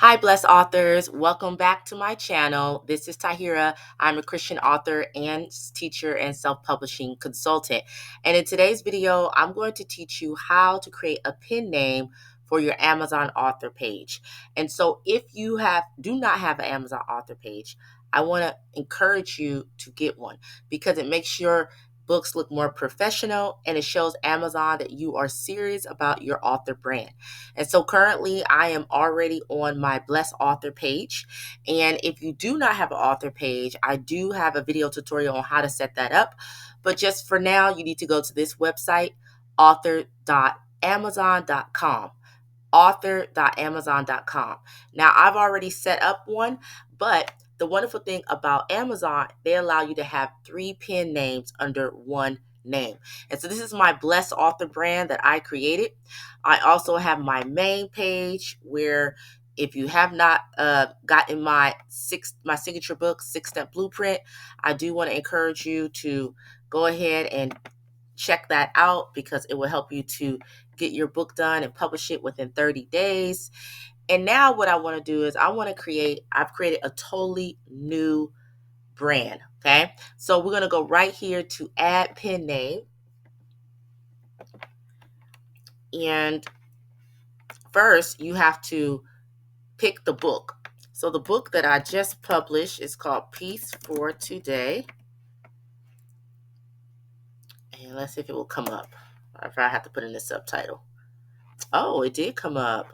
Hi, blessed authors. Welcome back to my channel. This is Tahira. I'm a Christian author and teacher and self-publishing consultant. And in today's video, I'm going to teach you how to create a pen name for your Amazon author page. And so if you do not have an Amazon author page, I want to encourage you to get one because it makes your books look more professional and it shows Amazon that you are serious about your author brand. And so currently I am already on my Blessed Author page. And if you do not have an author page, I do have a video tutorial on how to set that up. But just for now, you need to go to this website, author.amazon.com. author.amazon.com. Now, I've already set up one, but the wonderful thing about Amazon, they allow you to have 3 pen names under one name. And so this is my Blessed Author brand that I created. I also have my main page where if you have not gotten my signature book, 6-Step Blueprint, I do want to encourage you to go ahead and check that out because it will help you to get your book done and publish it within 30 days. And now what I want to do is I've created a totally new brand. Okay. So we're going to go right here to add pen name. And first you have to pick the book. So the book that I just published is called Peace for Today. And let's see if it will come up. If I have to put in the subtitle. Oh, it did come up.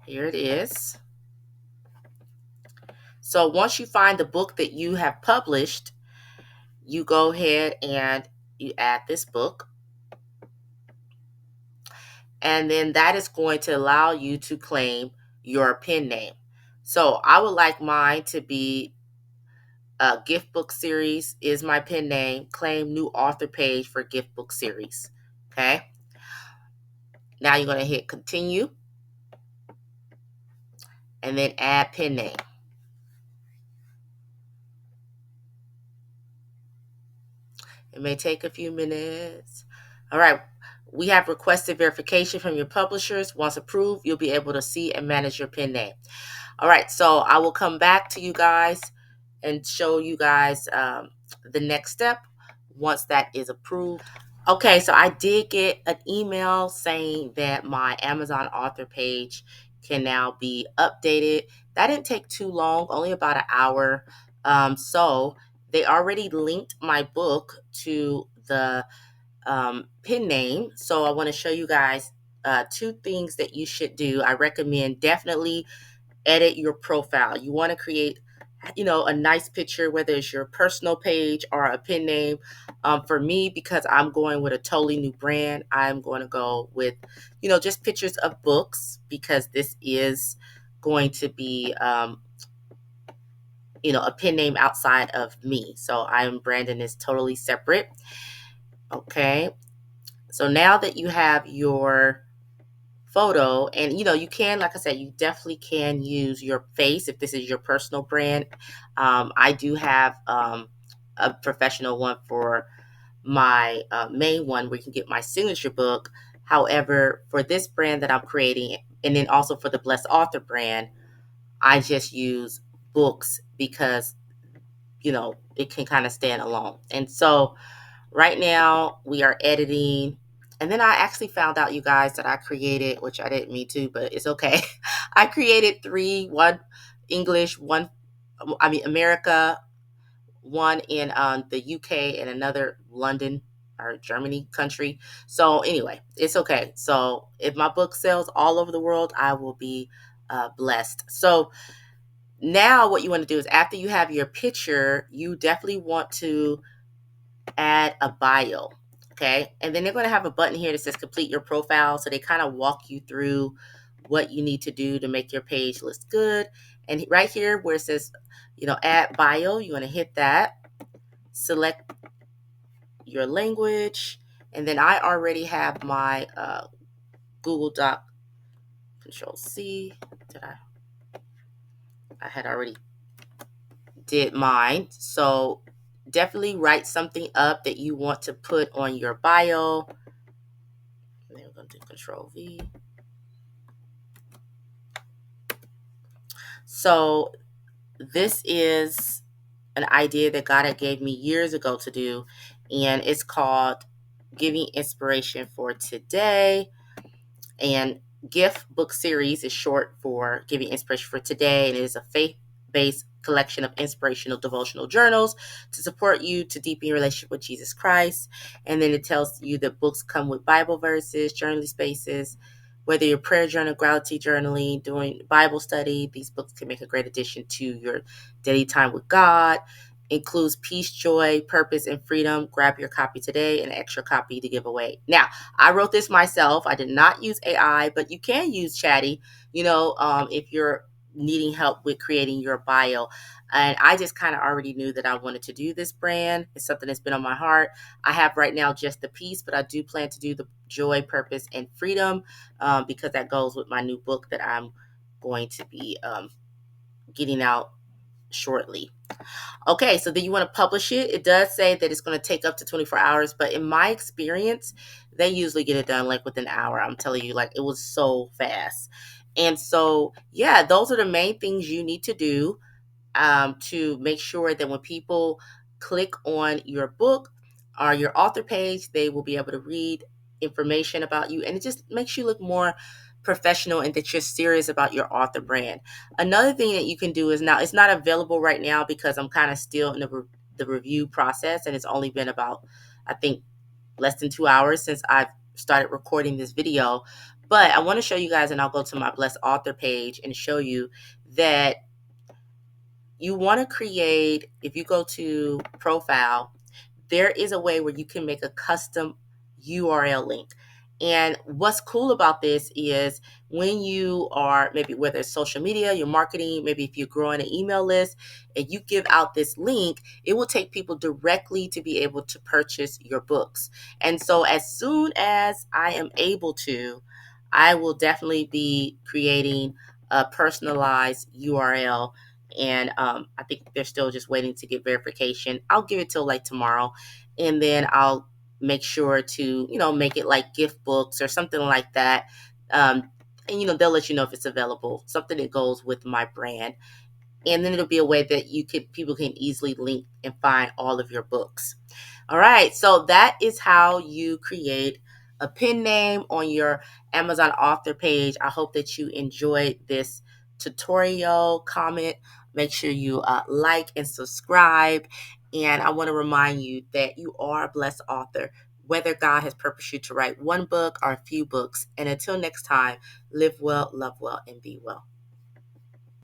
Here it is. So once you find the book that you have published, you go ahead and you add this book. And then that is going to allow you to claim your pen name. So I would like mine to be gift book series is my pen name. Claim new author page for gift book series. Okay. Now you're going to hit continue and then add pen name. It may take a few minutes. All right. We have requested verification from your publishers. Once approved, you'll be able to see and manage your pen name. All right. So I will come back to you guys and show you guys the next step once that is approved. Okay, so I did get an email saying that my Amazon author page can now be updated. That didn't take too long, only about an hour. So they already linked my book to the pen name. So I want to show you guys 2 things that you should do. I recommend definitely edit your profile. You want to create a nice picture, whether it's your personal page or a pen name. For me, because I'm going with a totally new brand, I'm going to go with, just pictures of books because this is going to be, a pen name outside of me. So I'm branding this totally separate. Okay. So now that you have your photo and you can, like I said, you definitely can use your face if this is your personal brand. I do have a professional one for my main one where you can get my signature book. However, for this brand that I'm creating, and then also for the Blessed Author brand, I just use books because it can kind of stand alone. And so right now we are editing. And then I actually found out, you guys, that I created, which I didn't mean to, but it's okay. I created 3, one English, America, one in the UK, and another London or Germany country. So anyway, it's okay. So if my book sells all over the world, I will be blessed. So now what you want to do is after you have your picture, you definitely want to add a bio. Okay. And then they're going to have a button here that says complete your profile. So they kind of walk you through what you need to do to make your page look good. And right here where it says, add bio, you want to hit that, select your language. And then I already have my Google Doc, Control C. I had already did mine. So definitely write something up that you want to put on your bio. And then we're going to do Control V. So this is an idea that God had gave me years ago to do, and it's called Giving Inspiration for Today. And Gift book series is short for Giving Inspiration for Today, and it is a faith-based collection of inspirational devotional journals to support you to deepen your relationship with Jesus Christ. And then it tells you that books come with Bible verses, journaling spaces. Whether you're prayer journal, gratitude journaling, doing Bible study, these books can make a great addition to your daily time with God. Includes peace, joy, purpose, and freedom. Grab your copy today, and an extra copy to give away. Now, I wrote this myself. I did not use AI, but you can use Chatty, if you're needing help with creating your bio. And I just kind of already knew that I wanted to do this brand. It's something that's been on my heart. I have right now just the peace, but I do plan to do the joy, purpose, and freedom, because that goes with my new book that I'm going to be getting out shortly. Okay, so then you want to publish it. It does say that it's going to take up to 24 hours, but in my experience, they usually get it done like within an hour. I'm telling you, like it was so fast. And so, yeah, those are the main things you need to do, to make sure that when people click on your book or your author page, they will be able to read information about you. And it just makes you look more professional and that you're serious about your author brand. Another thing that you can do is, now it's not available right now because I'm kind of still in the review process, and it's only been about, I think, less than 2 hours since I've started recording this video. But I want to show you guys, and I'll go to my Blessed Author page and show you that you want to create, if you go to profile, there is a way where you can make a custom URL link. And what's cool about this is when you are, maybe whether it's social media, you're marketing, maybe if you're growing an email list and you give out this link, it will take people directly to be able to purchase your books. And so as soon as I am able to, I will definitely be creating a personalized URL. And I think they're still just waiting to get verification. I'll give it till like tomorrow, and then I'll make sure to make it like gift books or something like that. And they'll let you know if it's available, something that goes with my brand. And then it'll be a way that people can easily link and find all of your books. All right, so that is how you create a pen name on your Amazon author page. I hope that you enjoyed this tutorial. Comment, make sure you like and subscribe. And I want to remind you that you are a blessed author, whether God has purposed you to write one book or a few books. And until next time, live well, love well, and be well.